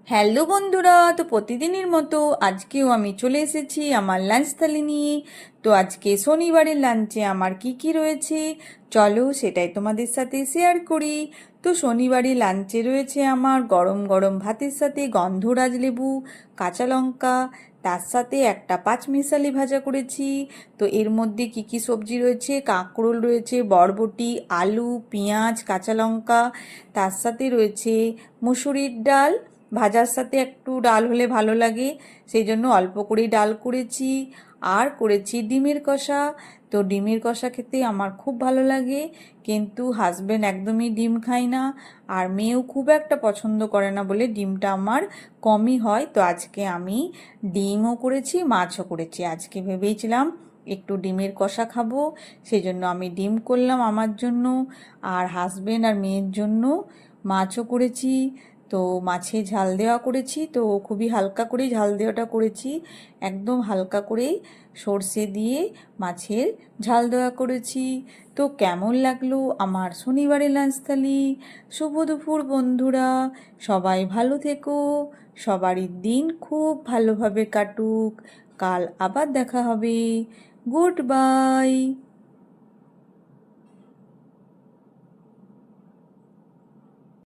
Hello বন্ধুরা, তো প্রতিদিনের মতো আজকেও আমি চলে এসেছি আমার লাঞ্চ থালি নিয়ে। তো আজকে শনিবারের লাঞ্চে আমার কি কি রয়েছে চলো সেটাই তোমাদের সাথে শেয়ার করি। তো শনিবারে লাঞ্চে রয়েছে আমার গরম গরম ভাতের সাথে গন্ধরাজ লেবু, কাঁচা লঙ্কা, তার সাথে একটা পাঁচমিশালি ভাজা করেছি। তো এর মধ্যে কি কি সবজি রয়েছে, কাঁকরোল রয়েছে, বরবটি, আলু, পেঁয়াজ, কাঁচা লঙ্কা, তার সাথে রয়েছে মুসুরির ডাল। ভাজার সাথে একটু ডাল হলে ভালো লাগে, সেই জন্য অল্প করেই ডাল করেছি। আর করেছি ডিমের কষা। তো ডিমের কষা খেতে আমার খুব ভালো লাগে, কিন্তু হাজবেন্ড একদমই ডিম খায় না, আর মেয়েও খুব একটা পছন্দ করে না বলে ডিমটা আমার কমই হয়। তো আজকে আমি ডিমও করেছি, মাছও করেছি। আজকে ভেবেছিলাম একটু ডিমের কষা খাবো, সেই জন্য আমি ডিম করলাম আমার জন্য, আর হাজবেন্ড আর মেয়ের জন্য মাছও করেছি। তো মাছে ঝাল দেওয়া করেছি, তো খুবই হালকা করেই ঝাল দেওয়াটা করেছি, একদম হালকা করেই সর্ষে দিয়ে মাছের ঝাল দেওয়া করেছি। তো কেমন লাগলো আমার শনিবারের লাঞ্চ থালি? শুভ দুপুর বন্ধুরা, সবাই ভালো থেকো, সবারই দিন খুব ভালোভাবে কাটুক। কাল আবার দেখা হবে। Good bye.